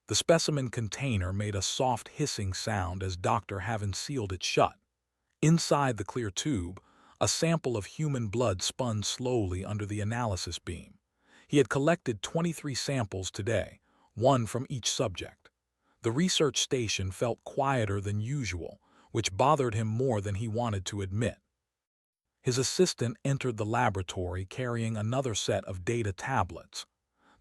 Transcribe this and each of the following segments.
The specimen container made a soft hissing sound as Dr. Haven sealed it shut. Inside the clear tube, a sample of human blood spun slowly under the analysis beam. He had collected 23 samples today, one from each subject. The research station felt quieter than usual, which bothered him more than he wanted to admit. His assistant entered the laboratory carrying another set of data tablets.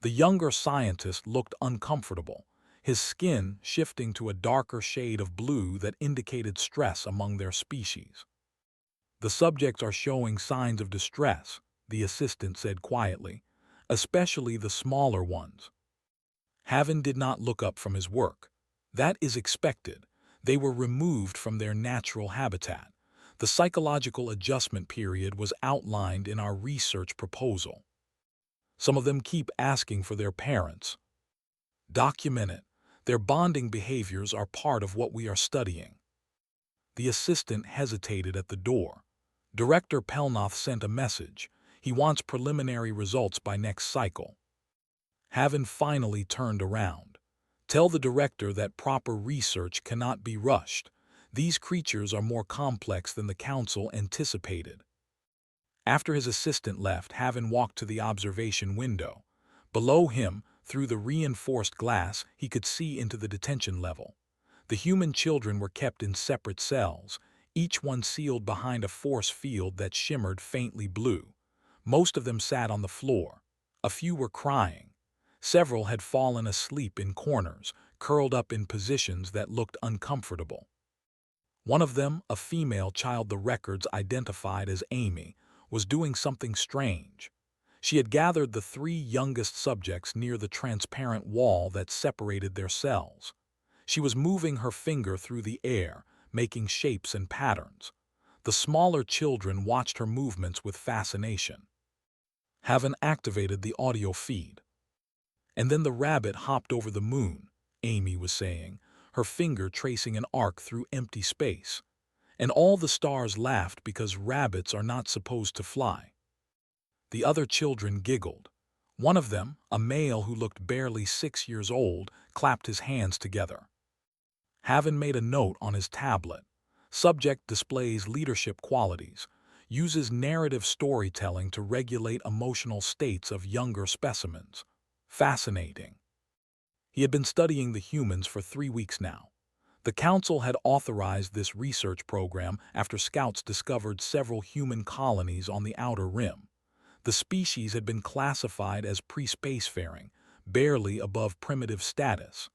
The younger scientist looked uncomfortable, his skin shifting to a darker shade of blue that indicated stress among their species. "The subjects are showing signs of distress," the assistant said quietly, "especially the smaller ones." Haven did not look up from his work. That is expected. They were removed from their natural habitat. The psychological adjustment period was outlined in our research proposal. Some of them keep asking for their parents. Document it. Their bonding behaviors are part of what we are studying. The assistant hesitated at the door. Director Pelnoth sent a message. He wants preliminary results by next cycle. Haven finally turned around. Tell the director that proper research cannot be rushed. These creatures are more complex than the council anticipated. After his assistant left, Haven walked to the observation window. Below him, through the reinforced glass, he could see into the detention level. The human children were kept in separate cells, each one sealed behind a force field that shimmered faintly blue. Most of them sat on the floor. A few were crying. Several had fallen asleep in corners, curled up in positions that looked uncomfortable. One of them, a female child the records identified as Amy, was doing something strange. She had gathered the 3 youngest subjects near the transparent wall that separated their cells. She was moving her finger through the air, making shapes and patterns. The smaller children watched her movements with fascination. Haven activated the audio feed. "And then the rabbit hopped over the moon," Amy was saying, her finger tracing an arc through empty space. "And all the stars laughed because rabbits are not supposed to fly." The other children giggled. One of them, a male who looked barely 6 years old, clapped his hands together. Haven made a note on his tablet. Subject displays leadership qualities, uses narrative storytelling to regulate emotional states of younger specimens. Fascinating. He had been studying the humans for 3 weeks now. The council had authorized this research program after scouts discovered several human colonies on the outer rim. The species had been classified as pre-spacefaring, barely above primitive status.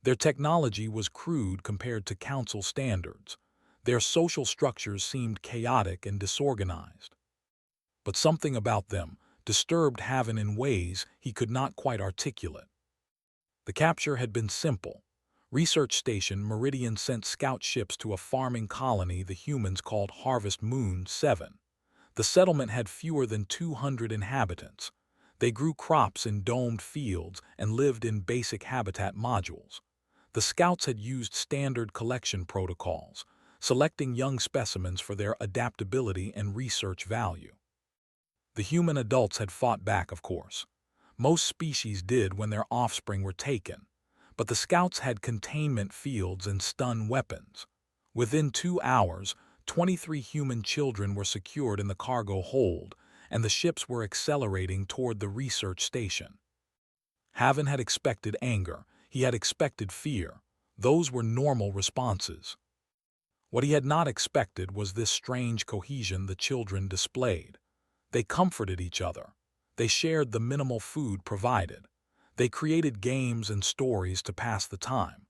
Their technology was crude compared to council standards. Their social structures seemed chaotic and disorganized. But something about them disturbed Haven in ways he could not quite articulate. The capture had been simple. Research Station Meridian sent scout ships to a farming colony the humans called Harvest Moon 7. The settlement had fewer than 200 inhabitants. They grew crops in domed fields and lived in basic habitat modules. The scouts had used standard collection protocols, selecting young specimens for their adaptability and research value. The human adults had fought back, of course. Most species did when their offspring were taken, but the scouts had containment fields and stun weapons. Within 2 hours, 23 human children were secured in the cargo hold, and the ships were accelerating toward the research station. Haven had expected anger. He had expected fear. Those were normal responses. What he had not expected was this strange cohesion the children displayed. They comforted each other. They shared the minimal food provided. They created games and stories to pass the time.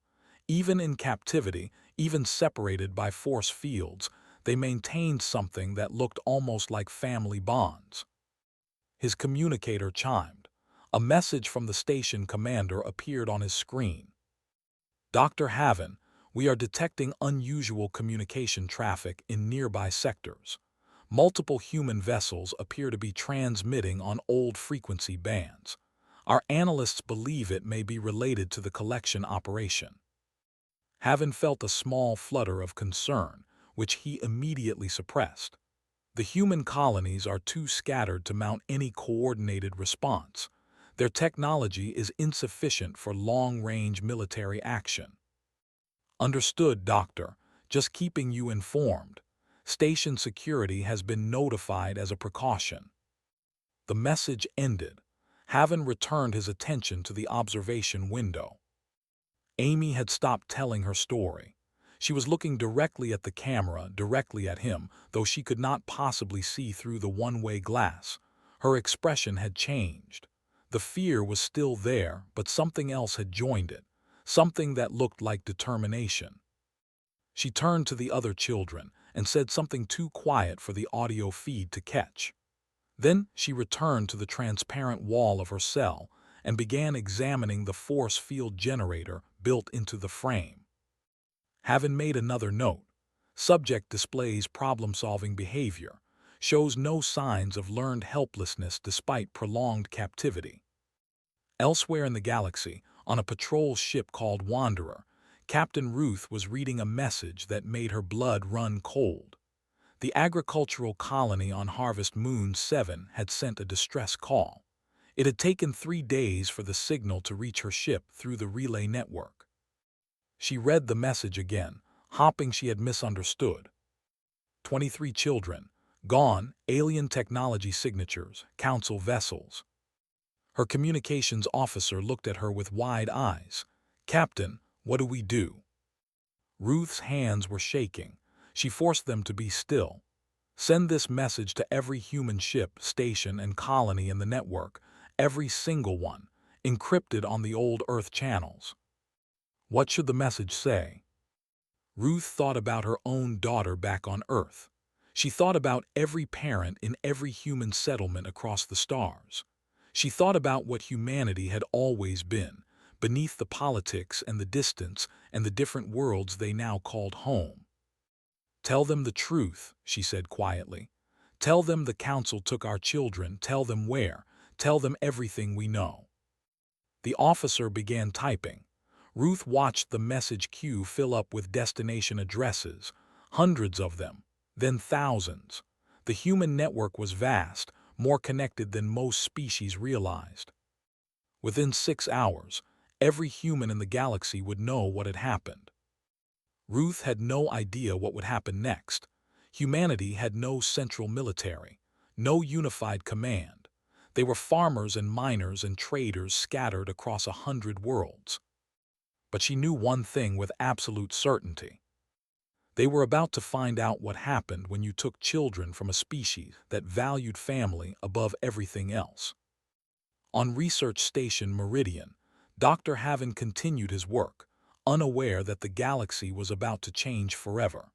Even in captivity, even separated by force fields, they maintained something that looked almost like family bonds. His communicator chimed. A message from the station commander appeared on his screen. "Dr. Haven, we are detecting unusual communication traffic in nearby sectors. Multiple human vessels appear to be transmitting on old frequency bands. Our analysts believe it may be related to the collection operation." Haven felt a small flutter of concern, which he immediately suppressed. The human colonies are too scattered to mount any coordinated response. Their technology is insufficient for long-range military action. Understood, Doctor. Just keeping you informed. Station security has been notified as a precaution. The message ended. Haven returned his attention to the observation window. Amy had stopped telling her story. She was looking directly at the camera, directly at him, though she could not possibly see through the one-way glass. Her expression had changed. The fear was still there, but something else had joined it, something that looked like determination. She turned to the other children and said something too quiet for the audio feed to catch. Then she returned to the transparent wall of her cell and began examining the force field generator built into the frame. Having made another note, subject displays problem-solving behavior, shows no signs of learned helplessness despite prolonged captivity. Elsewhere in the galaxy, on a patrol ship called Wanderer, Captain Ruth was reading a message that made her blood run cold. The agricultural colony on Harvest Moon 7 had sent a distress call. It had taken 3 days for the signal to reach her ship through the relay network. She read the message again, hoping she had misunderstood. 23 children, gone, alien technology signatures, council vessels. Her communications officer looked at her with wide eyes. Captain, what do we do? Ruth's hands were shaking. She forced them to be still. Send this message to every human ship, station, and colony in the network, every single one, encrypted on the old Earth channels. What should the message say? Ruth thought about her own daughter back on Earth. She thought about every parent in every human settlement across the stars. She thought about what humanity had always been, beneath the politics and the distance and the different worlds they now called home. Tell them the truth, she said quietly. Tell them the council took our children, tell them where, tell them everything we know. The officer began typing. Ruth watched the message queue fill up with destination addresses, hundreds of them, then thousands. The human network was vast, more connected than most species realized. Within 6 hours, every human in the galaxy would know what had happened. Ruth had no idea what would happen next. Humanity had no central military, no unified command. They were farmers and miners and traders scattered across 100 worlds. But she knew one thing with absolute certainty. They were about to find out what happened when you took children from a species that valued family above everything else. On Research Station Meridian, Dr. Haven continued his work, unaware that the galaxy was about to change forever.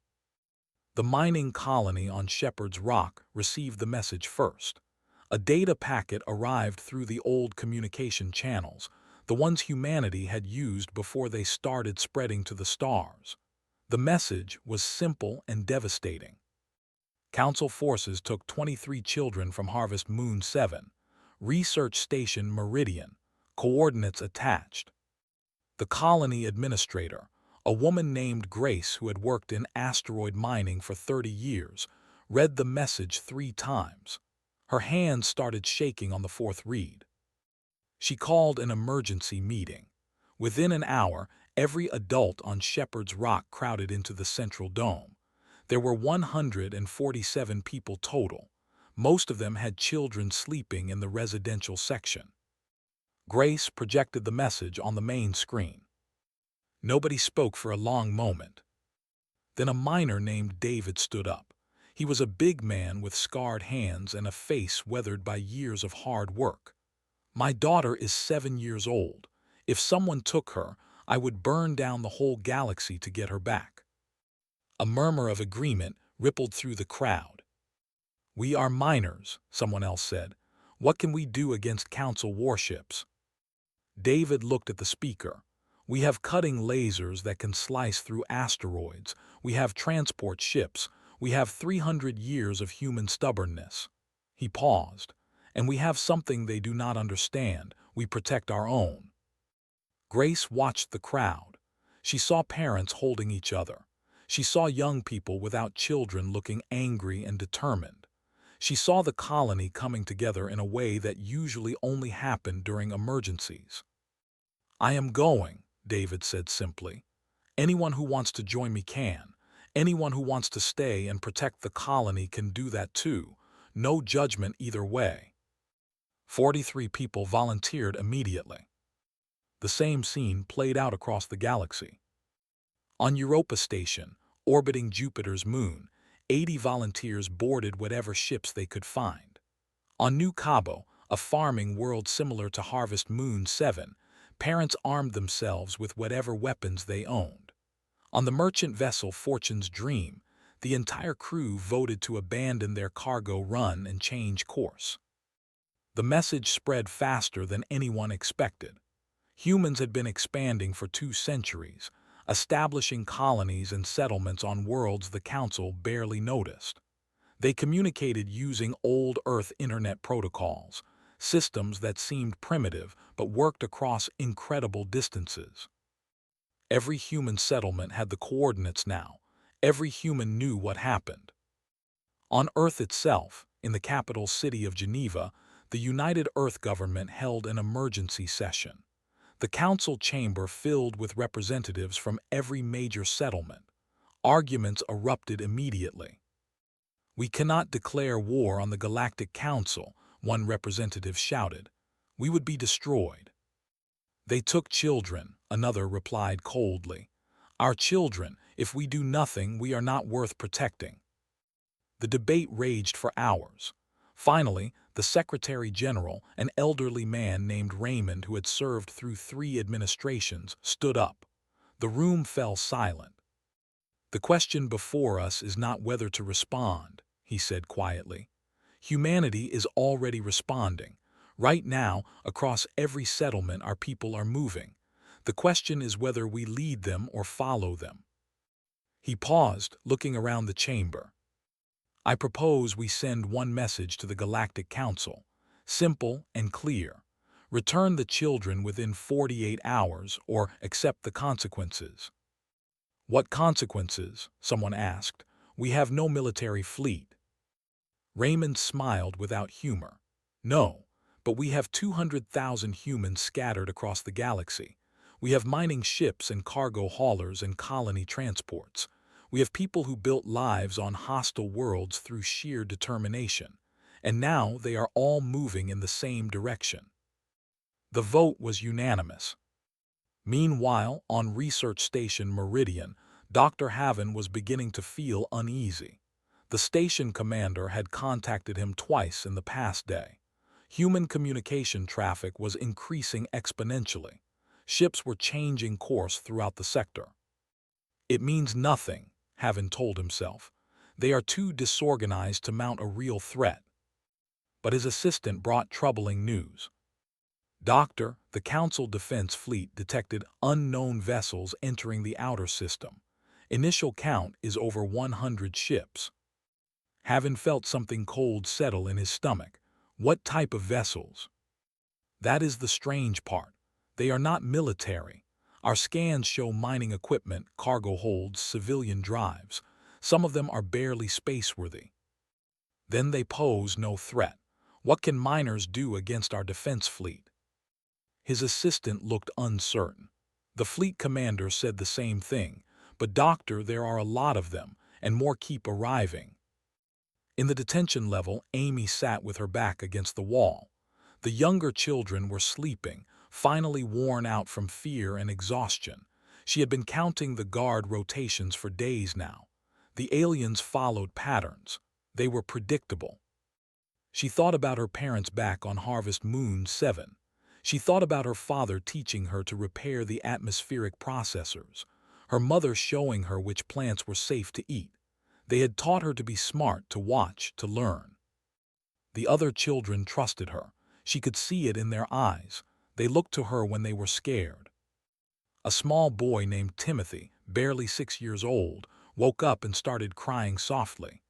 The mining colony on Shepherd's Rock received the message first. A data packet arrived through the old communication channels, the ones humanity had used before they started spreading to the stars. The message was simple and devastating. Council forces took 23 children from Harvest Moon 7, Research Station Meridian, coordinates attached. The colony administrator, a woman named Grace who had worked in asteroid mining for 30 years, read the message 3 times. Her hands started shaking on the 4th read. She called an emergency meeting. Within an hour, every adult on Shepherd's Rock crowded into the central dome. There were 147 people total. Most of them had children sleeping in the residential section. Grace projected the message on the main screen. Nobody spoke for a long moment. Then a miner named David stood up. He was a big man with scarred hands and a face weathered by years of hard work. My daughter is 7 years old. If someone took her, I would burn down the whole galaxy to get her back. A murmur of agreement rippled through the crowd. We are miners, someone else said. What can we do against council warships? David looked at the speaker. We have cutting lasers that can slice through asteroids. We have transport ships. We have 300 years of human stubbornness. He paused. And we have something they do not understand. We protect our own. Grace watched the crowd. She saw parents holding each other. She saw young people without children looking angry and determined. She saw the colony coming together in a way that usually only happened during emergencies. "I am going," David said simply. "Anyone who wants to join me can. Anyone who wants to stay and protect the colony can do that too. No judgment either way." 43 people volunteered immediately. The same scene played out across the galaxy. On Europa Station, orbiting Jupiter's moon, 80 volunteers boarded whatever ships they could find. On New Cabo, a farming world similar to Harvest Moon 7, parents armed themselves with whatever weapons they owned. On the merchant vessel Fortune's Dream, the entire crew voted to abandon their cargo run and change course. The message spread faster than anyone expected. Humans had been expanding for 2 centuries, establishing colonies and settlements on worlds the Council barely noticed. They communicated using old Earth internet protocols, systems that seemed primitive but worked across incredible distances. Every human settlement had the coordinates now. Every human knew what happened. On Earth itself, in the capital city of Geneva, the United Earth government held an emergency session. The council chamber filled with representatives from every major settlement. Arguments erupted immediately. "We cannot declare war on the Galactic Council," one representative shouted. "We would be destroyed." "They took children," another replied coldly. "Our children, if we do nothing, we are not worth protecting." The debate raged for hours. Finally, the Secretary General, an elderly man named Raymond who had served through 3 administrations, stood up. The room fell silent. "The question before us is not whether to respond," he said quietly. "Humanity is already responding. Right now, across every settlement our people are moving. The question is whether we lead them or follow them." He paused, looking around the chamber. "I propose we send one message to the Galactic Council. Simple and clear. Return the children within 48 hours or accept the consequences." "What consequences?" someone asked. "We have no military fleet." Raymond smiled without humor. "No, but we have 200,000 humans scattered across the galaxy. We have mining ships and cargo haulers and colony transports. We have people who built lives on hostile worlds through sheer determination. And now they are all moving in the same direction." The vote was unanimous. Meanwhile, on Research Station Meridian, Dr. Haven was beginning to feel uneasy. The station commander had contacted him twice in the past day. Human communication traffic was increasing exponentially. Ships were changing course throughout the sector. "It means nothing," Haven told himself. "They are too disorganized to mount a real threat." But his assistant brought troubling news. "Doctor, the Council Defense Fleet detected unknown vessels entering the outer system. Initial count is over 100 ships." Haven felt something cold settle in his stomach. What type of vessels? "That is the strange part. They are not military. Our scans show mining equipment, cargo holds, civilian drives. Some of them are barely spaceworthy." "Then they pose no threat. What can miners do against our defense fleet?" His assistant looked uncertain. "The fleet commander said the same thing. But doctor, there are a lot of them, and more keep arriving." In the detention level, Amy sat with her back against the wall. The younger children were sleeping, finally worn out from fear and exhaustion. She had been counting the guard rotations for days now. The aliens followed patterns. They were predictable. She thought about her parents back on Harvest Moon 7. She thought about her father teaching her to repair the atmospheric processors, her mother showing her which plants were safe to eat. They had taught her to be smart, to watch, to learn. The other children trusted her. She could see it in their eyes. They looked to her when they were scared. A small boy named Timothy, barely 6 years old, woke up and started crying softly.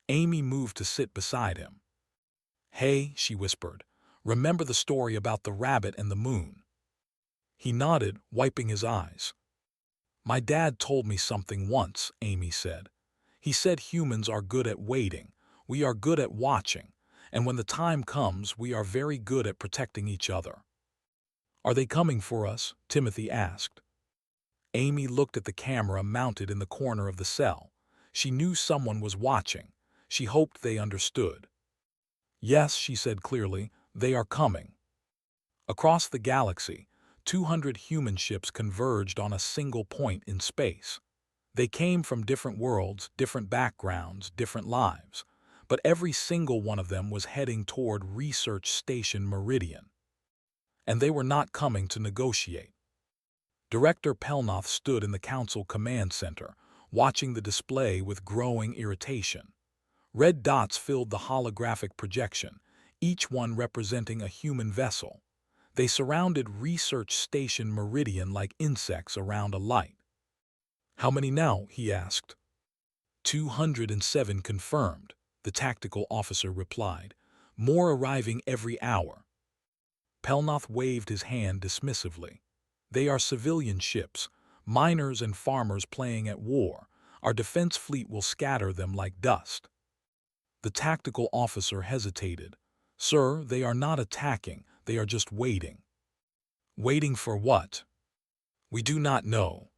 Amy moved to sit beside him. "Hey," she whispered, "remember the story about the rabbit and the moon?" He nodded, wiping his eyes. "My dad told me something once," Amy said. "He said humans are good at waiting. We are good at watching, and when the time comes, we are very good at protecting each other." "Are they coming for us?" Timothy asked. Amy looked at the camera mounted in the corner of the cell. She knew someone was watching. She hoped they understood. "Yes," she said clearly, "they are coming." Across the galaxy, 200 human ships converged on a single point in space. They came from different worlds, different backgrounds, different lives, but every single one of them was heading toward Research Station Meridian. And they were not coming to negotiate. Director Pelnoth stood in the Council Command Center, watching the display with growing irritation. Red dots filled the holographic projection, each one representing a human vessel. They surrounded Research Station Meridian like insects around a light. "How many now?" he asked. 207 confirmed, the tactical officer replied. "More arriving every hour." Pelnoth waved his hand dismissively. "They are civilian ships, miners and farmers playing at war. Our defense fleet will scatter them like dust." The tactical officer hesitated. "Sir, they are not attacking, they are just waiting." "Waiting for what?" "We do not know."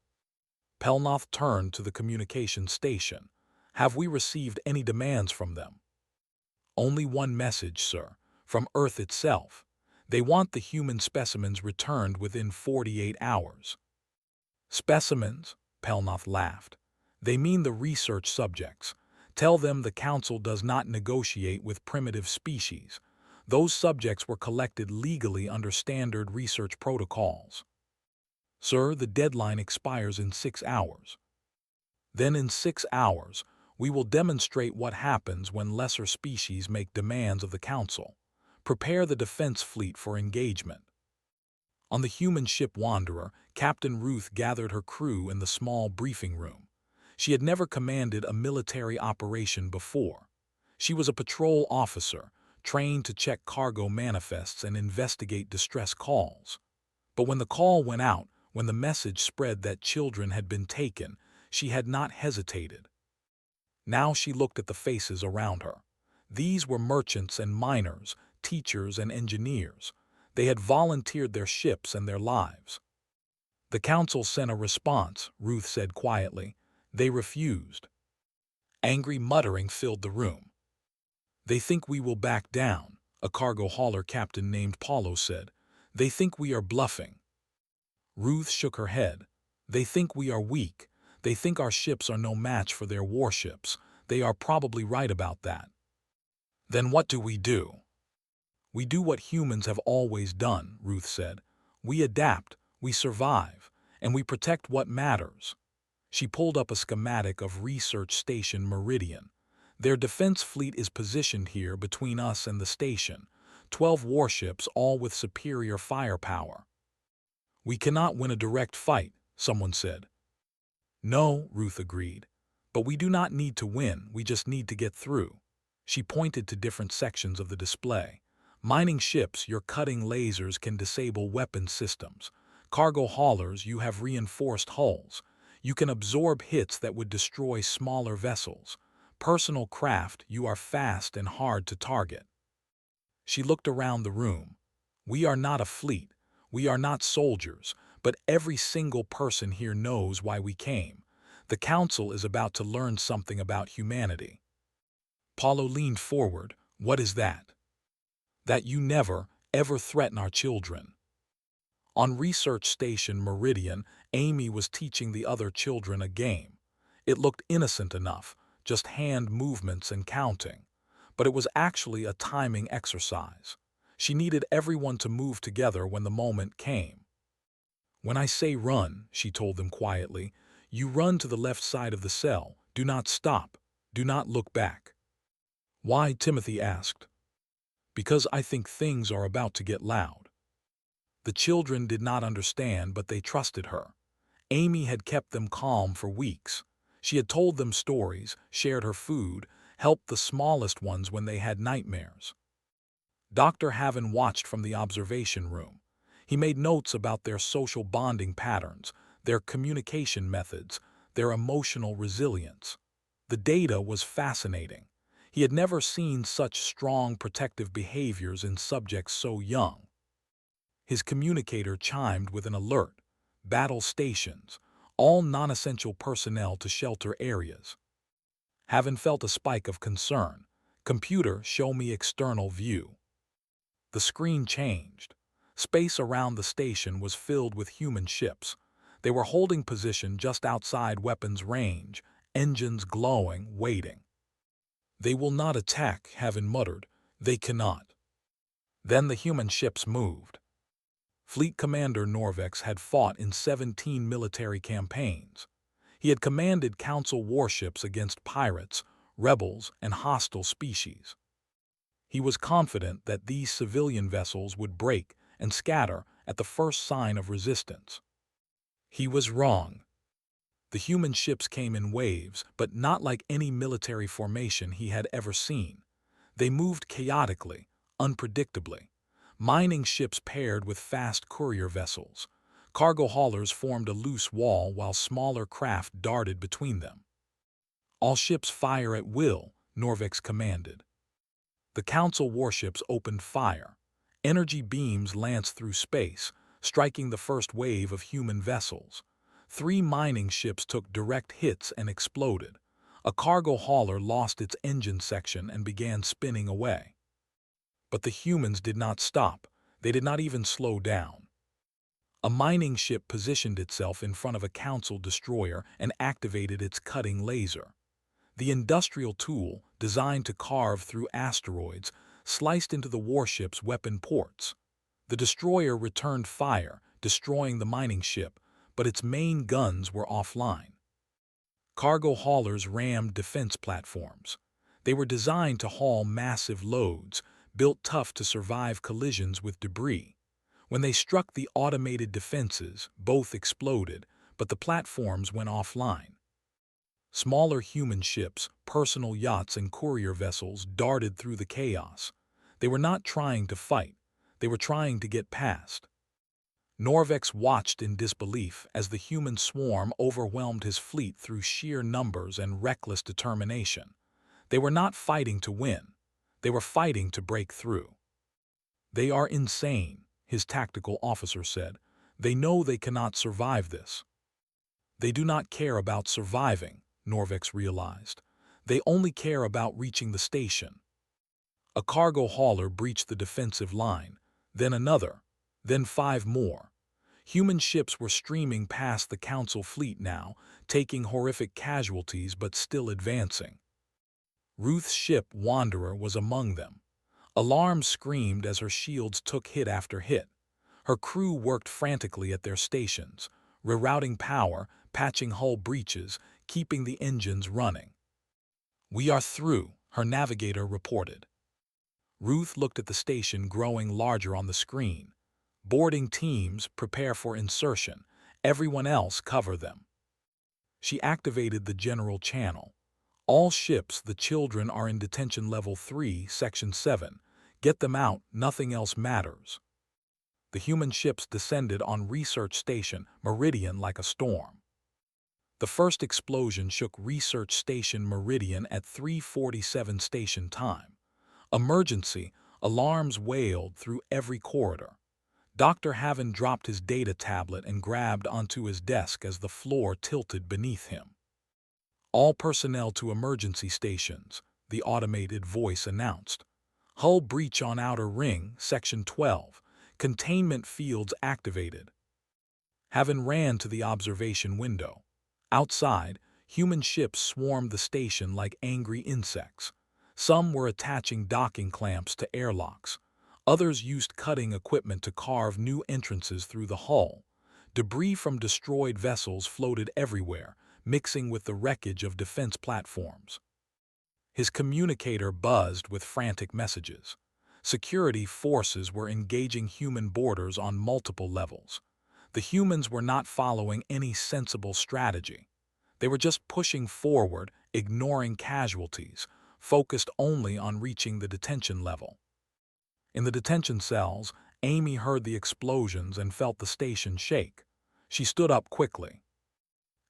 Pelnoth turned to the communication station. "Have we received any demands from them?" "Only one message, sir, from Earth itself. They want the human specimens returned within 48 hours. "Specimens?" Pelnoth laughed. "They mean the research subjects. Tell them the Council does not negotiate with primitive species. Those subjects were collected legally under standard research protocols." "Sir, the deadline expires in 6 hours." "Then in 6 hours, we will demonstrate what happens when lesser species make demands of the Council. Prepare the defense fleet for engagement." On the human ship Wanderer, Captain Ruth gathered her crew in the small briefing room. She had never commanded a military operation before. She was a patrol officer, trained to check cargo manifests and investigate distress calls. But when the call went out, when the message spread that children had been taken, she had not hesitated. Now she looked at the faces around her. These were merchants and miners, teachers and engineers. They had volunteered their ships and their lives. "The Council sent a response," Ruth said quietly. "They refused." Angry muttering filled the room. "They think we will back down," a cargo hauler captain named Paulo said. "They think we are bluffing." Ruth shook her head. "They think we are weak. They think our ships are no match for their warships. They are probably right about that." "Then what do we do?" "We do what humans have always done," Ruth said. "We adapt, we survive, and we protect what matters." She pulled up a schematic of Research Station Meridian. "Their defense fleet is positioned here between us and the station. 12 warships, all with superior firepower." "We cannot win a direct fight," someone said. "No," Ruth agreed. "But we do not need to win, we just need to get through." She pointed to different sections of the display. "Mining ships, your cutting lasers can disable weapon systems. Cargo haulers, you have reinforced hulls. You can absorb hits that would destroy smaller vessels. Personal craft, you are fast and hard to target." She looked around the room. "We are not a fleet. We are not soldiers, but every single person here knows why we came. The Council is about to learn something about humanity." Paulo leaned forward. "What is that?" "That you never, ever threaten our children." On Research Station Meridian, Amy was teaching the other children a game. It looked innocent enough, just hand movements and counting. But it was actually a timing exercise. She needed everyone to move together when the moment came. "When I say run," she told them quietly, "you run to the left side of the cell. Do not stop. Do not look back." "Why?" Timothy asked. "Because I think things are about to get loud." The children did not understand, but they trusted her. Amy had kept them calm for weeks. She had told them stories, shared her food, helped the smallest ones when they had nightmares. Dr. Haven watched from the observation room. He made notes about their social bonding patterns, their communication methods, their emotional resilience. The data was fascinating. He had never seen such strong protective behaviors in subjects so young. His communicator chimed with an alert. Battle stations. All non-essential personnel to shelter areas. Haven't felt a spike of concern. Computer, show me external view. The screen changed. Space around the station was filled with human ships. They were holding position just outside weapons range, engines glowing, waiting. They will not attack, Haven muttered. They cannot. Then the human ships moved. Fleet Commander Norvex had fought in 17 military campaigns. He had commanded Council warships against pirates, rebels, and hostile species. He was confident that these civilian vessels would break and scatter at the first sign of resistance. He was wrong. The human ships came in waves, but not like any military formation he had ever seen. They moved chaotically, unpredictably. Mining ships paired with fast courier vessels. Cargo haulers formed a loose wall while smaller craft darted between them. All ships fire at will, Norvex commanded. The Council warships opened fire. Energy beams lanced through space, striking the first wave of human vessels. 3 mining ships took direct hits and exploded. A cargo hauler lost its engine section and began spinning away. But the humans did not stop. They did not even slow down. A mining ship positioned itself in front of a Council destroyer and activated its cutting laser. The industrial tool, designed to carve through asteroids, sliced into the warship's weapon ports. The destroyer returned fire, destroying the mining ship, but its main guns were offline. Cargo haulers rammed defense platforms. They were designed to haul massive loads, built tough to survive collisions with debris. When they struck the automated defenses, both exploded, but the platforms went offline. Smaller human ships, personal yachts, and courier vessels darted through the chaos. They were not trying to fight. They were trying to get past. Norvex watched in disbelief as the human swarm overwhelmed his fleet through sheer numbers and reckless determination. They were not fighting to win. They were fighting to break through. They are insane, his tactical officer said. They know they cannot survive this. They do not care about surviving, Norvex realized. They only care about reaching the station. A cargo hauler breached the defensive line, then another, then 5 more. Human ships were streaming past the Council fleet now, taking horrific casualties but still advancing. Ruth's ship Wanderer was among them. Alarms screamed as her shields took hit after hit. Her crew worked frantically at their stations, rerouting power, patching hull breaches, keeping the engines running. "We are through," her navigator reported. Ruth looked at the station growing larger on the screen. "Boarding teams, prepare for insertion. Everyone else, cover them." She activated the general channel. "All ships, the children are in detention level 3, section 7. Get them out, nothing else matters." The human ships descended on Research Station Meridian like a storm. The first explosion shook Research Station Meridian at 3:47 station time. Emergency, alarms wailed through every corridor. Dr. Haven dropped his data tablet and grabbed onto his desk as the floor tilted beneath him. "All personnel to emergency stations," the automated voice announced. "Hull breach on outer ring, section 12. Containment fields activated." Haven ran to the observation window. Outside, human ships swarmed the station like angry insects. Some were attaching docking clamps to airlocks. Others used cutting equipment to carve new entrances through the hull. Debris from destroyed vessels floated everywhere, mixing with the wreckage of defense platforms. His communicator buzzed with frantic messages. Security forces were engaging human boarders on multiple levels. The humans were not following any sensible strategy. They were just pushing forward, ignoring casualties, focused only on reaching the detention level. In the detention cells, Amy heard the explosions and felt the station shake. She stood up quickly.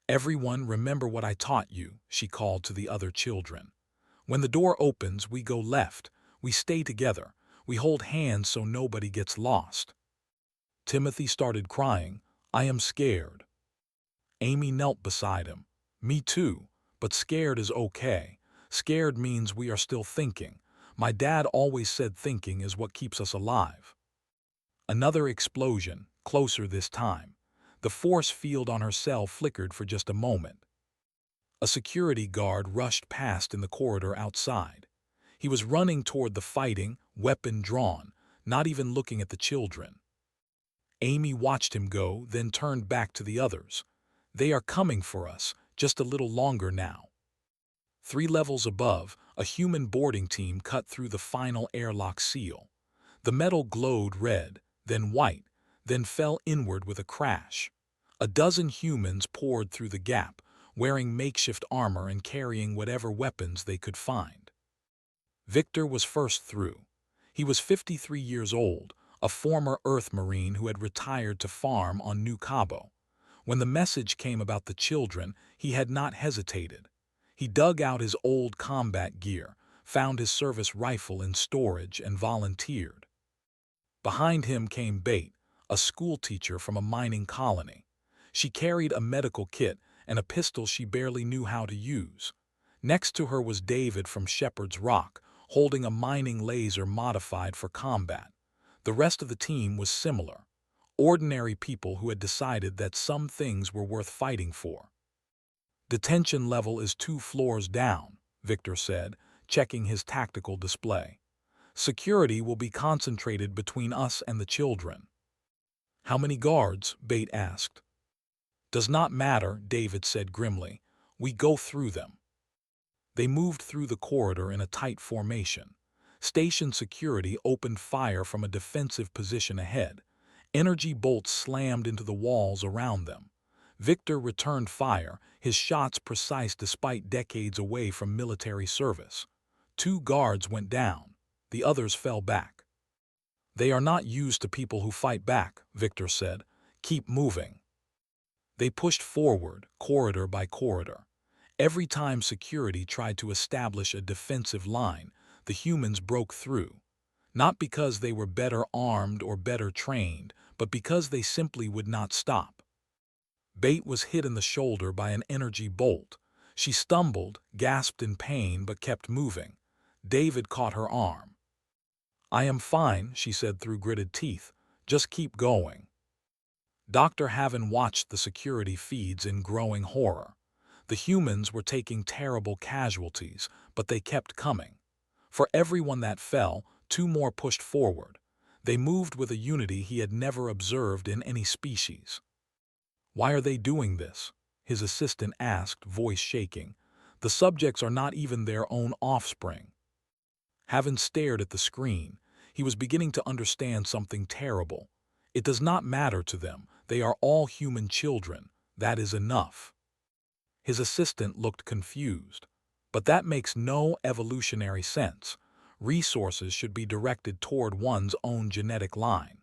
"Everyone, remember what I taught you," she called to the other children. When the door opens, we go left. We stay together. We hold hands so nobody gets lost." Timothy started crying. "I am scared." Amy knelt beside him. "Me too, but scared is okay. Scared means we are still thinking. My dad always said thinking is what keeps us alive." Another explosion, closer this time. The force field on her cell flickered for just a moment. A security guard rushed past in the corridor outside. He was running toward the fighting, weapon drawn, not even looking at the children. Amy watched him go, then turned back to the others. "They are coming for us, just a little longer now." 3 levels above, a human boarding team cut through the final airlock seal. The metal glowed red, then white, then fell inward with a crash. A dozen humans poured through the gap, wearing makeshift armor and carrying whatever weapons they could find. Victor was first through. He was 53 years old, a former Earth Marine who had retired to farm on New Cabo. When the message came about the children, he had not hesitated. He dug out his old combat gear, found his service rifle in storage, and volunteered. Behind him came Bate, a schoolteacher from a mining colony. She carried a medical kit and a pistol she barely knew how to use. Next to her was David from Shepherd's Rock, holding a mining laser modified for combat. The rest of the team was similar. Ordinary people who had decided that some things were worth fighting for. "Detention level is 2 floors down," Victor said, checking his tactical display. "Security will be concentrated between us and the children." "How many guards?" Bate asked. "Does not matter," David said grimly. "We go through them." They moved through the corridor in a tight formation. Station security opened fire from a defensive position ahead. Energy bolts slammed into the walls around them. Victor returned fire, his shots precise despite decades away from military service. 2 guards went down. The others fell back. "They are not used to people who fight back," Victor said. "Keep moving." They pushed forward, corridor by corridor. Every time security tried to establish a defensive line, the humans broke through. Not because they were better armed or better trained, but because they simply would not stop. Bate was hit in the shoulder by an energy bolt. She stumbled, gasped in pain, but kept moving. David caught her arm. "I am fine," she said through gritted teeth. "Just keep going." Dr. Haven watched the security feeds in growing horror. The humans were taking terrible casualties, but they kept coming. For everyone that fell, 2 more pushed forward. They moved with a unity he had never observed in any species. "Why are they doing this?" his assistant asked, voice shaking. "The subjects are not even their own offspring." Haven stared at the screen. He was beginning to understand something terrible. It does not matter to them. They are all human children. That is enough. His assistant looked confused. "But that makes no evolutionary sense. Resources should be directed toward one's own genetic line."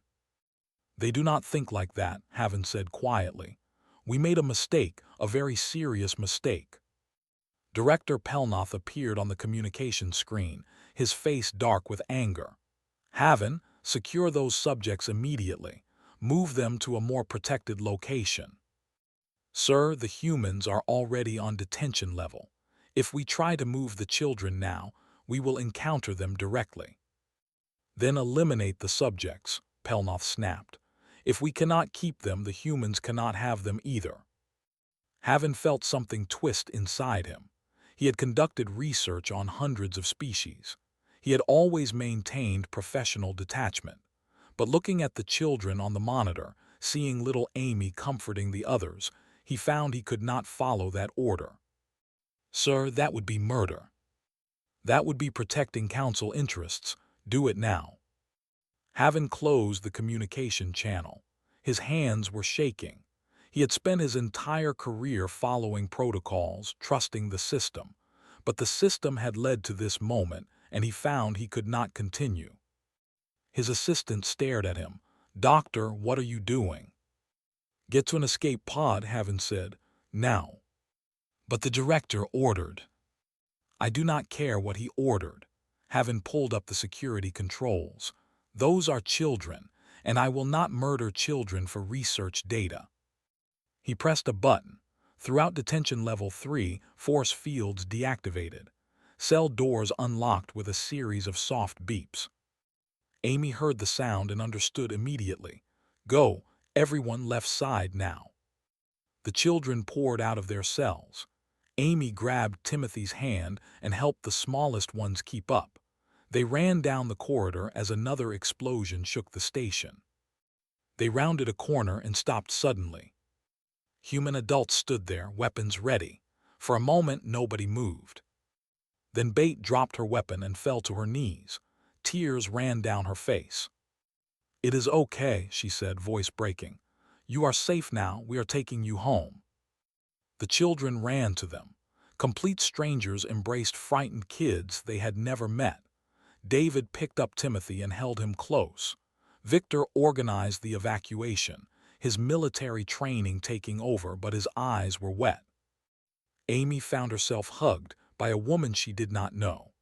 "They do not think like that," Haven said quietly. "We made a mistake, a very serious mistake." Director Pelnoth appeared on the communication screen, his face dark with anger. "Haven, secure those subjects immediately. Move them to a more protected location." "Sir, the humans are already on detention level. If we try to move the children now, we will encounter them directly." "Then eliminate the subjects," Pelnoth snapped. "If we cannot keep them, the humans cannot have them either." Haven felt something twist inside him. He had conducted research on hundreds of species. He had always maintained professional detachment. But looking at the children on the monitor, seeing little Amy comforting the others, he found he could not follow that order. "Sir, that would be murder. That would be protecting council interests. Do it now." Haven closed the communication channel. His hands were shaking. He had spent his entire career following protocols, trusting the system. But the system had led to this moment, and he found he could not continue. His assistant stared at him. "Doctor, what are you doing?" "Get to an escape pod," Haven said. "Now." "But the director ordered." I do not care what he ordered. Having pulled up the security controls. Those are children, and I will not murder children for research data. He pressed a button. Throughout detention level 3, force fields deactivated. Cell doors unlocked with a series of soft beeps. Amy heard the sound and understood immediately. Go, everyone left side now. The children poured out of their cells. Amy grabbed Timothy's hand and helped the smallest ones keep up. They ran down the corridor as another explosion shook the station. They rounded a corner and stopped suddenly. Human adults stood there, weapons ready. For a moment, nobody moved. Then Bait dropped her weapon and fell to her knees. Tears ran down her face. "It is okay," she said, voice breaking. "You are safe now. We are taking you home." The children ran to them. Complete strangers embraced frightened kids they had never met. David picked up Timothy and held him close. Victor organized the evacuation, his military training taking over, but his eyes were wet. Amy found herself hugged by a woman she did not know,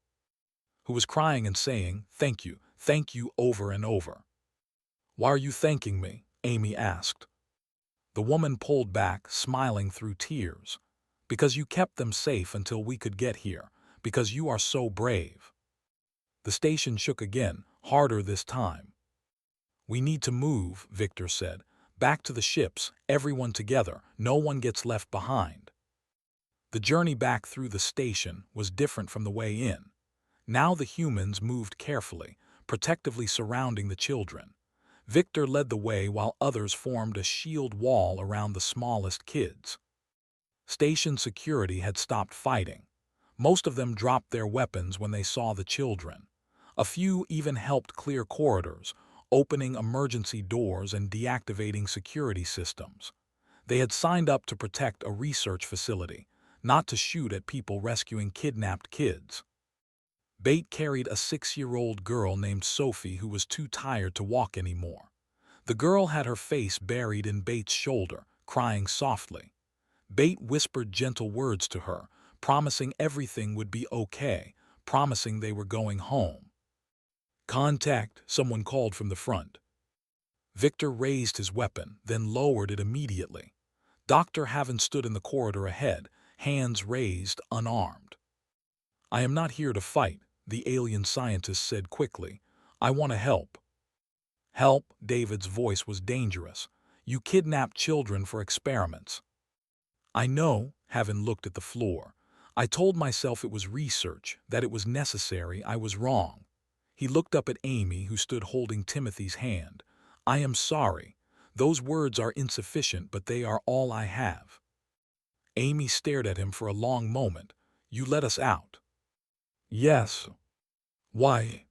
who was crying and saying, thank you, over and over. "Why are you thanking me?" Amy asked. The woman pulled back, smiling through tears. "Because you kept them safe until we could get here, because you are so brave." The station shook again, harder this time. "We need to move," Victor said. "Back to the ships, everyone together, no one gets left behind." The journey back through the station was different from the way in. Now the humans moved carefully, protectively surrounding the children. Victor led the way while others formed a shield wall around the smallest kids. Station security had stopped fighting. Most of them dropped their weapons when they saw the children. A few even helped clear corridors, opening emergency doors and deactivating security systems. They had signed up to protect a research facility, not to shoot at people rescuing kidnapped kids. Bait carried a 6-year-old girl named Sophie who was too tired to walk anymore. The girl had her face buried in Bait's shoulder, crying softly. Bait whispered gentle words to her, promising everything would be okay, promising they were going home. "Contact," someone called from the front. Victor raised his weapon, then lowered it immediately. Dr. Haven stood in the corridor ahead, hands raised, unarmed. "I am not here to fight," the alien scientist said quickly. "I want to help." "Help?" David's voice was dangerous. "You kidnapped children for experiments." "I know," Haven looked at the floor. "I told myself it was research, that it was necessary. I was wrong." He looked up at Amy, who stood holding Timothy's hand. "I am sorry. Those words are insufficient, but they are all I have." Amy stared at him for a long moment. "You let us out." "Yes." "Why?"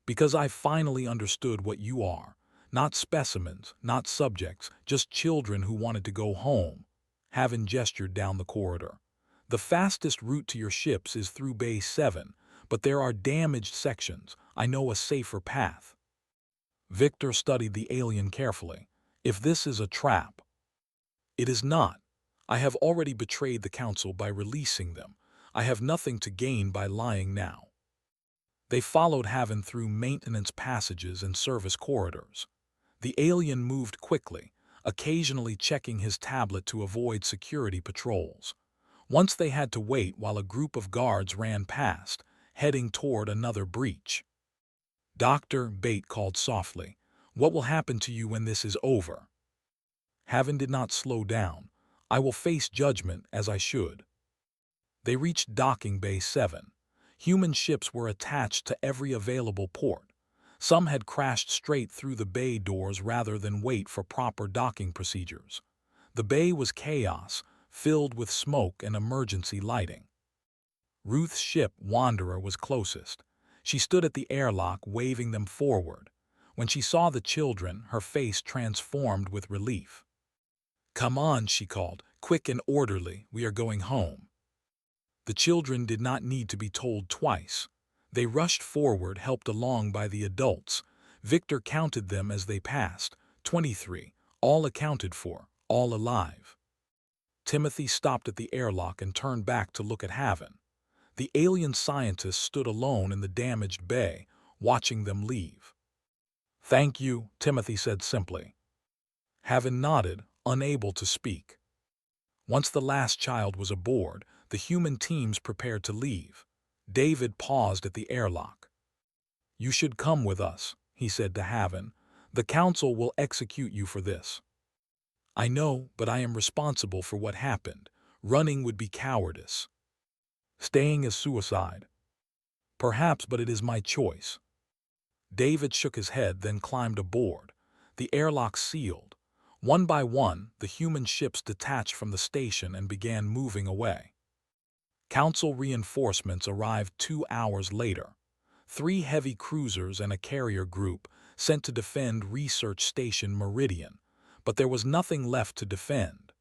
"Because I finally understood what you are. Not specimens, not subjects, just children who wanted to go home." Haven gestured down the corridor. "The fastest route to your ships is through Bay 7, but there are damaged sections. I know a safer path." Victor studied the alien carefully. "If this is a trap." "It is not. I have already betrayed the Council by releasing them. I have nothing to gain by lying now." They followed Haven through maintenance passages and service corridors. The alien moved quickly, occasionally checking his tablet to avoid security patrols. Once they had to wait while a group of guards ran past, heading toward another breach. "Dr. Bait called softly. What will happen to you when this is over?" Haven did not slow down. "I will face judgment as I should." They reached docking Bay 7. Human ships were attached to every available port. Some had crashed straight through the bay doors rather than wait for proper docking procedures. The bay was chaos, filled with smoke and emergency lighting. Ruth's ship, Wanderer, was closest. She stood at the airlock, waving them forward. When she saw the children, her face transformed with relief. "Come on," she called, "quick and orderly, we are going home." The children did not need to be told twice. They rushed forward, helped along by the adults. Victor counted them as they passed. 23, all accounted for, all alive. Timothy stopped at the airlock and turned back to look at Haven. The alien scientists stood alone in the damaged bay, watching them leave. "Thank you," Timothy said simply. Haven nodded, unable to speak. Once the last child was aboard, the human teams prepared to leave. David paused at the airlock. "You should come with us," he said to Haven. "The council will execute you for this." "I know, but I am responsible for what happened. Running would be cowardice. Staying is suicide." "Perhaps, but it is my choice." David shook his head, then climbed aboard. The airlock sealed. One by one, the human ships detached from the station and began moving away. Council reinforcements arrived 2 hours later. 3 heavy cruisers and a carrier group sent to defend Research Station Meridian, but there was nothing left to defend.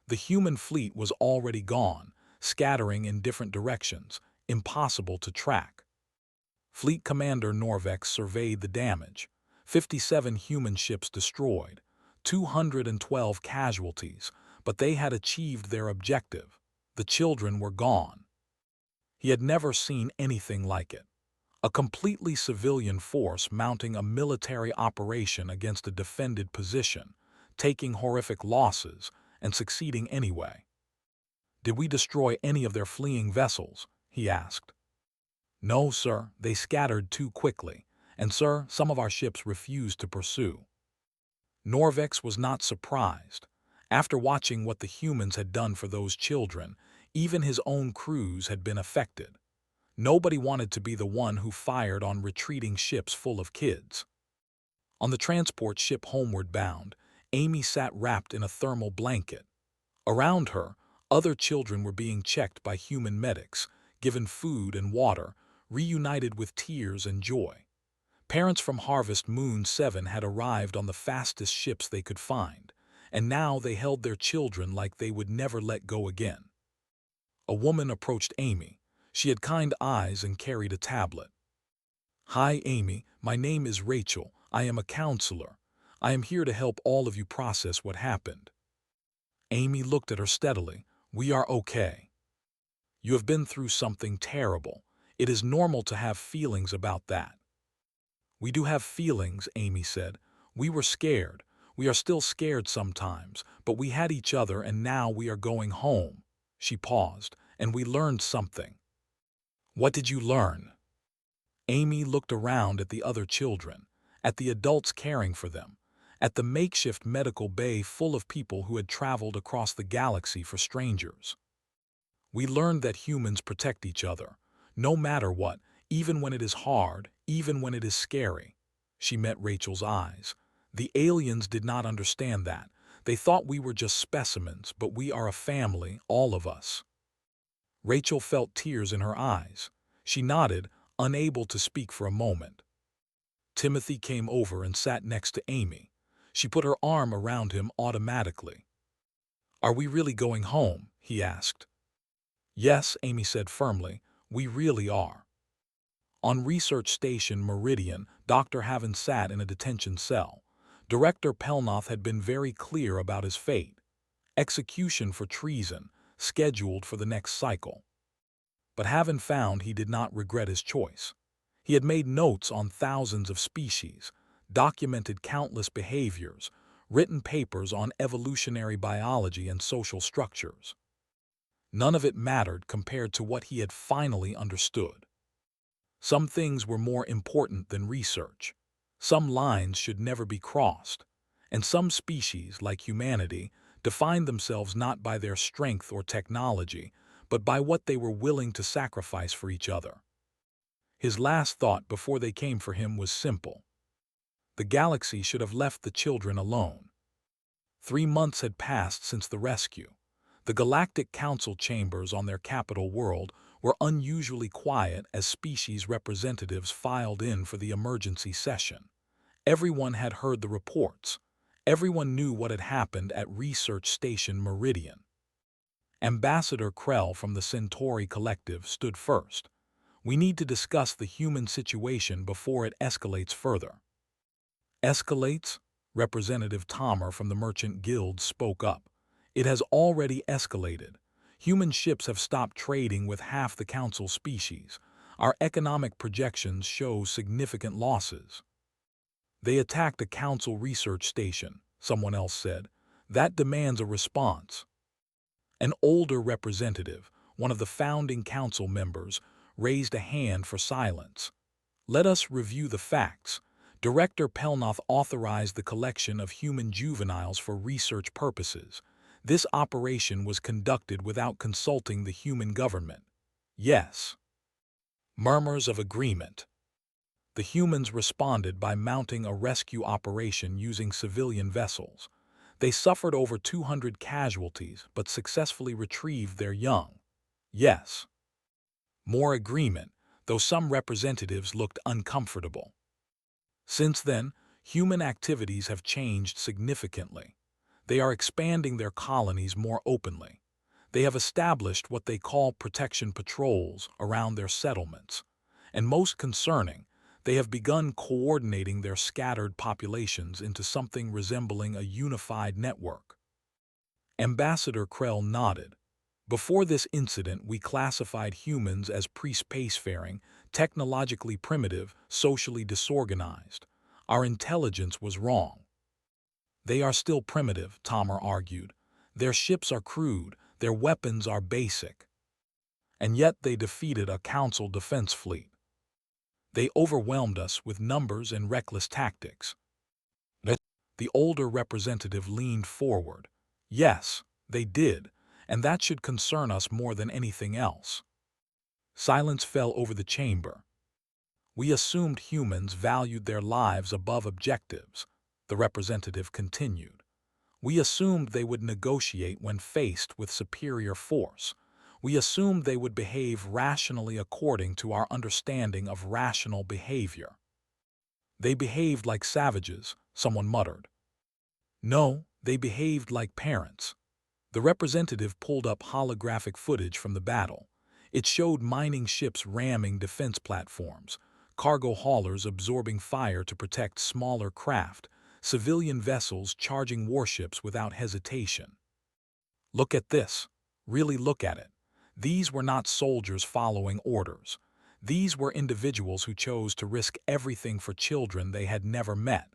The human fleet was already gone, scattering in different directions, impossible to track. Fleet Commander Norvex surveyed the damage. 57 human ships destroyed, 212 casualties, but they had achieved their objective. The children were gone. He had never seen anything like it. A completely civilian force mounting a military operation against a defended position, taking horrific losses, and succeeding anyway. "Did we destroy any of their fleeing vessels?" he asked. "No, sir, they scattered too quickly, and sir, some of our ships refused to pursue." Norvex was not surprised. After watching what the humans had done for those children, even his own crews had been affected. Nobody wanted to be the one who fired on retreating ships full of kids. On the transport ship homeward bound, Amy sat wrapped in a thermal blanket. Around her, other children were being checked by human medics, given food and water, reunited with tears and joy. Parents from Harvest Moon 7 had arrived on the fastest ships they could find, and now they held their children like they would never let go again. A woman approached Amy. She had kind eyes and carried a tablet. "Hi, Amy. My name is Rachel. I am a counselor. I am here to help all of you process what happened." Amy looked at her steadily. "We are okay. You have been through something terrible. It is normal to have feelings about that." "We do have feelings," Amy said. "We were scared. We are still scared sometimes, but we had each other and now we are going home." She paused, "and we learned something." "What did you learn?" Amy looked around at the other children, at the adults caring for them, at the makeshift medical bay full of people who had traveled across the galaxy for strangers. "We learned that humans protect each other, no matter what, even when it is hard, even when it is scary." She met Rachel's eyes. "The aliens did not understand that. They thought we were just specimens, but we are a family, all of us." Rachel felt tears in her eyes. She nodded, unable to speak for a moment. Timothy came over and sat next to Amy. She put her arm around him automatically. "Are we really going home?" he asked. "Yes," Amy said firmly, "we really are." On Research Station Meridian, Dr. Haven sat in a detention cell. Director Pelnoth had been very clear about his fate. Execution for treason, scheduled for the next cycle. But Haven found he did not regret his choice. He had made notes on thousands of species, documented countless behaviors, written papers on evolutionary biology and social structures. None of it mattered compared to what he had finally understood. Some things were more important than research. Some lines should never be crossed. And some species, like humanity, defined themselves not by their strength or technology, but by what they were willing to sacrifice for each other. His last thought before they came for him was simple. The galaxy should have left the children alone. 3 months had passed since the rescue. The Galactic Council chambers on their capital world were unusually quiet as species representatives filed in for the emergency session. Everyone had heard the reports. Everyone knew what had happened at Research Station Meridian. Ambassador Krell from the Centauri Collective stood first. "We need to discuss the human situation before it escalates further." "Escalates?" Representative Tomer from the Merchant Guild spoke up. "It has already escalated. Human ships have stopped trading with half the Council species. Our economic projections show significant losses. They attacked a Council research station, someone else said. That demands a response. An older representative, one of the founding Council members, raised a hand for silence. Let us review the facts. Director Pelnoth authorized the collection of human juveniles for research purposes. This operation was conducted without consulting the human government. Yes. Murmurs of agreement. The humans responded by mounting a rescue operation using civilian vessels. They suffered over 200 casualties but successfully retrieved their young. Yes. More agreement, though some representatives looked uncomfortable. Since then, human activities have changed significantly. They are expanding their colonies more openly. They have established what they call protection patrols around their settlements. And most concerning, they have begun coordinating their scattered populations into something resembling a unified network. Ambassador Krell nodded. Before this incident, we classified humans as pre-spacefaring, technologically primitive, socially disorganized. Our intelligence was wrong. They are still primitive, Tomer argued. Their ships are crude, their weapons are basic. And yet they defeated a Council defense fleet. They overwhelmed us with numbers and reckless tactics. The older representative leaned forward. Yes, they did, and that should concern us more than anything else. Silence fell over the chamber. We assumed humans valued their lives above objectives, the representative continued. We assumed they would negotiate when faced with superior force. We assumed they would behave rationally according to our understanding of rational behavior. They behaved like savages, someone muttered. No, they behaved like parents. The representative pulled up holographic footage from the battle. It showed mining ships ramming defense platforms, cargo haulers absorbing fire to protect smaller craft, civilian vessels charging warships without hesitation. Look at this. Really look at it. These were not soldiers following orders. These were individuals who chose to risk everything for children they had never met,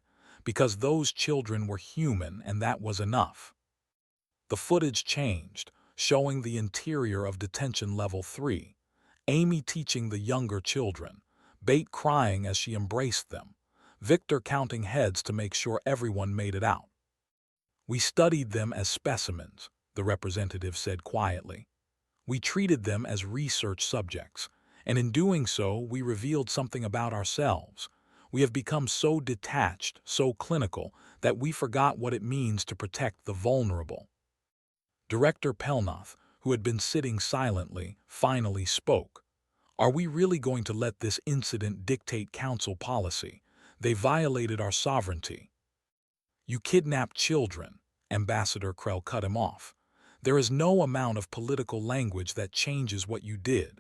because those children were human and that was enough. The footage changed, showing the interior of Detention Level 3, Amy teaching the younger children, Bate crying as she embraced them, Victor counting heads to make sure everyone made it out. We studied them as specimens, the representative said quietly. We treated them as research subjects, and in doing so, we revealed something about ourselves. We have become so detached, so clinical, that we forgot what it means to protect the vulnerable. Director Pelnoth, who had been sitting silently, finally spoke. Are we really going to let this incident dictate Council policy? They violated our sovereignty. You kidnapped children, Ambassador Krell cut him off. There is no amount of political language that changes what you did.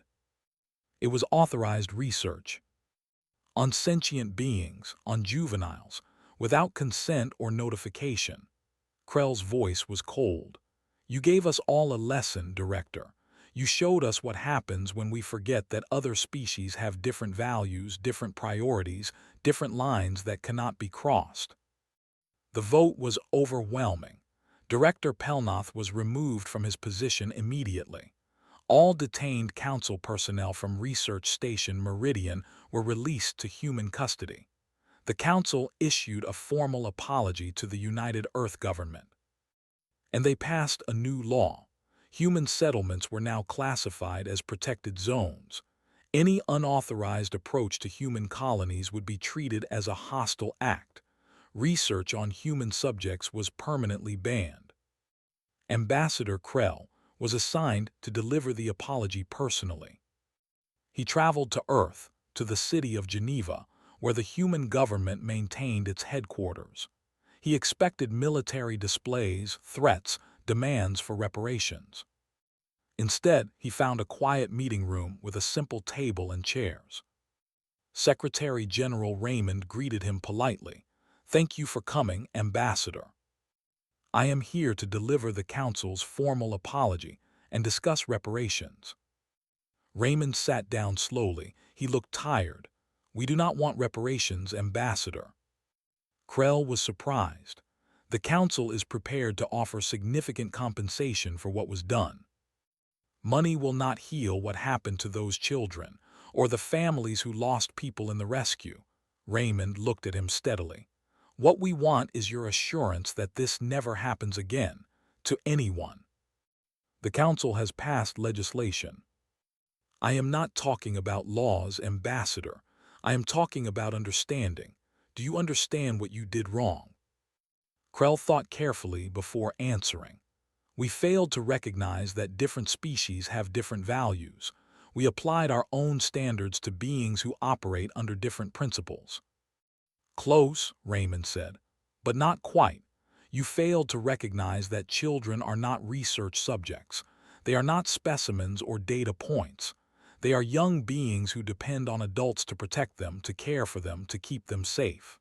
It was authorized research. On sentient beings, on juveniles, without consent or notification. Krell's voice was cold. You gave us all a lesson, Director. You showed us what happens when we forget that other species have different values, different priorities, different lines that cannot be crossed. The vote was overwhelming. Director Pelnoth was removed from his position immediately. All detained Council personnel from Research Station Meridian were released to human custody. The Council issued a formal apology to the United Earth government. And they passed a new law. Human settlements were now classified as protected zones. Any unauthorized approach to human colonies would be treated as a hostile act. Research on human subjects was permanently banned. Ambassador Krell was assigned to deliver the apology personally. He traveled to Earth, to the city of Geneva, where the human government maintained its headquarters. He expected military displays, threats, demands for reparations. Instead, he found a quiet meeting room with a simple table and chairs. Secretary General Raymond greeted him politely. Thank you for coming, Ambassador. I am here to deliver the Council's formal apology, and discuss reparations. Raymond sat down slowly. He looked tired. We do not want reparations, Ambassador. Krell was surprised. The Council is prepared to offer significant compensation for what was done. Money will not heal what happened to those children, or the families who lost people in the rescue. Raymond looked at him steadily. What we want is your assurance that this never happens again, to anyone. The Council has passed legislation. I am not talking about laws, Ambassador. I am talking about understanding. Do you understand what you did wrong? Krell thought carefully before answering. We failed to recognize that different species have different values. We applied our own standards to beings who operate under different principles. Close, Raymond said, but not quite. You failed to recognize that children are not research subjects. They are not specimens or data points. They are young beings who depend on adults to protect them, to care for them, to keep them safe.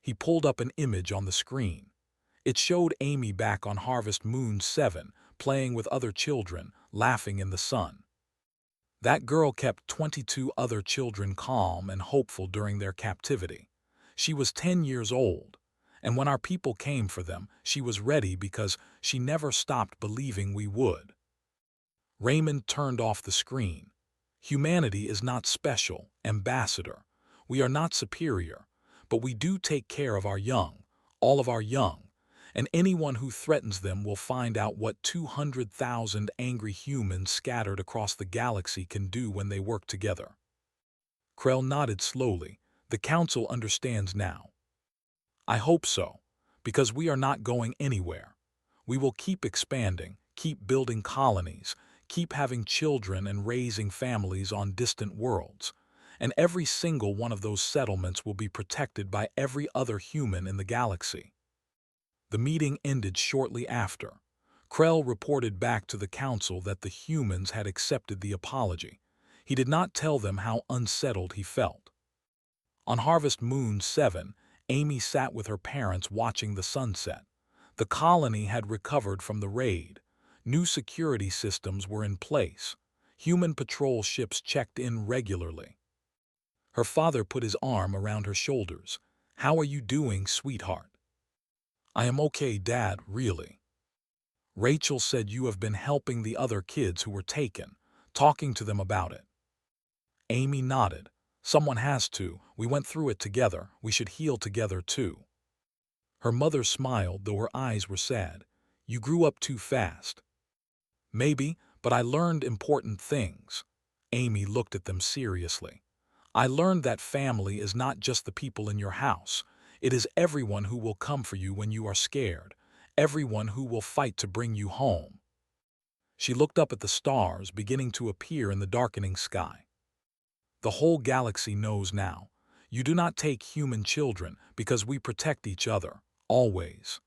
He pulled up an image on the screen. It showed Amy back on Harvest Moon 7, playing with other children, laughing in the sun. That girl kept 22 other children calm and hopeful during their captivity. She was 10 years old, and when our people came for them, she was ready because she never stopped believing we would. Raymond turned off the screen. Humanity is not special, Ambassador. We are not superior, but we do take care of our young, all of our young, and anyone who threatens them will find out what 200,000 angry humans scattered across the galaxy can do when they work together. Krell nodded slowly. The Council understands now. I hope so, because we are not going anywhere. We will keep expanding, keep building colonies, keep having children and raising families on distant worlds, and every single one of those settlements will be protected by every other human in the galaxy. The meeting ended shortly after. Krell reported back to the Council that the humans had accepted the apology. He did not tell them how unsettled he felt. On Harvest Moon 7, Amy sat with her parents watching the sunset. The colony had recovered from the raid. New security systems were in place. Human patrol ships checked in regularly. Her father put his arm around her shoulders. How are you doing, sweetheart? I am okay, Dad, really. Rachel said you have been helping the other kids who were taken, talking to them about it. Amy nodded. Someone has to. We went through it together. We should heal together, too. Her mother smiled, though her eyes were sad. You grew up too fast. Maybe, but I learned important things. Amy looked at them seriously. I learned that family is not just the people in your house. It is everyone who will come for you when you are scared, everyone who will fight to bring you home. She looked up at the stars beginning to appear in the darkening sky. The whole galaxy knows now. You do not take human children because we protect each other, always.